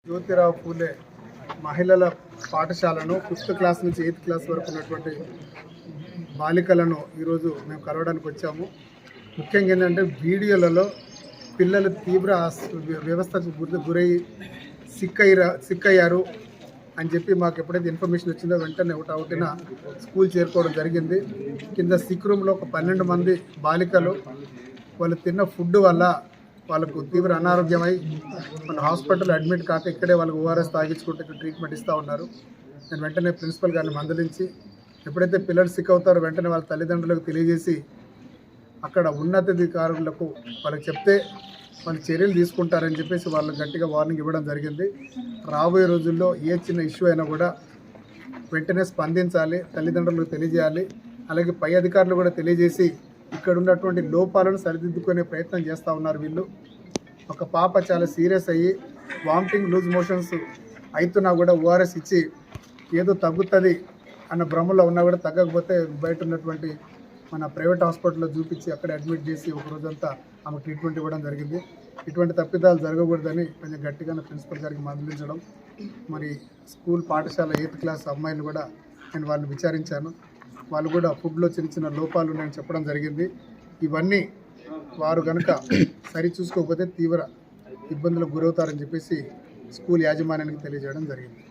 జ్యోతిరావు పూలే మహిళల పాఠశాలను 5th class నుంచి 8th క్లాస్ వరకు ఉన్నటువంటి బాలికలను ఈరోజు మేము కలవడానికి వచ్చాము. ముఖ్యంగా ఏంటంటే వీడియోలలో పిల్లలు తీవ్ర వ్యవస్థకు గురై సిక్కయ్యారు అని చెప్పి మాకు ఎప్పుడైతే ఇన్ఫర్మేషన్ వచ్చిందో వెంటనే ఒకటిన స్కూల్ చేరుకోవడం జరిగింది. కింద సిక్ రూమ్లో ఒక 12 మంది బాలికలు వాళ్ళు తిన్న ఫుడ్ వల్ల వాళ్ళకు తీవ్ర అనారోగ్యమై మన హాస్పిటల్ అడ్మిట్ కాక ఇక్కడే వాళ్ళకి ఓఆర్ఎస్ తాగించుకుంటే ట్రీట్మెంట్ ఇస్తూ ఉన్నారు. నేను వెంటనే ప్రిన్సిపల్ గారిని మందలించి ఎప్పుడైతే పిల్లలు సిక్ అవుతారో వెంటనే వాళ్ళ తల్లిదండ్రులకు తెలియజేసి అక్కడ ఉన్నతాధికారులకు వాళ్ళకి చెప్తే వాళ్ళు చర్యలు తీసుకుంటారని చెప్పేసి వాళ్ళు గట్టిగా వార్నింగ్ ఇవ్వడం జరిగింది. రాబోయే రోజుల్లో ఏ చిన్న ఇష్యూ అయినా కూడా వెంటనే స్పందించాలి, తల్లిదండ్రులకు తెలియజేయాలి. అలాగే పై అధికారులు కూడా తెలియజేసి ఇక్కడ ఉన్నటువంటి లోపాలను సరిదిద్దుకునే ప్రయత్నం చేస్తూ ఉన్నారు వీళ్ళు. ఒక పాప చాలా సీరియస్ అయ్యి వామిటింగ్ లూజ్ మోషన్స్ అవుతున్నా కూడా ఓఆర్ఎస్ ఇచ్చి ఏదో తగ్గుతుంది అన్న భ్రమలో ఉన్నా కూడా తగ్గకపోతే బయట ఉన్నటువంటి మన ప్రైవేట్ హాస్పిటల్లో చూపించి అక్కడ అడ్మిట్ చేసి ఒక రోజంతా ఆమె ట్రీట్మెంట్ ఇవ్వడం జరిగింది. ఇటువంటి తప్పిదాలు జరగకూడదని కొంచెం గట్టిగా ప్రిన్సిపల్ గారికి మందలించడం, మరి స్కూల్ పాఠశాల 8th క్లాస్ అమ్మాయిలు కూడా నేను వాళ్ళని విచారించాను. వాళ్ళు కూడా ఫుడ్లో చిన్న చిన్న లోపాలు ఉన్నాయని చెప్పడం జరిగింది. ఇవన్నీ వారు కనుక సరి చూసుకోకపోతే తీవ్ర ఇబ్బందులకు గురవుతారని చెప్పేసి స్కూల్ యాజమాన్యానికి తెలియజేయడం జరిగింది.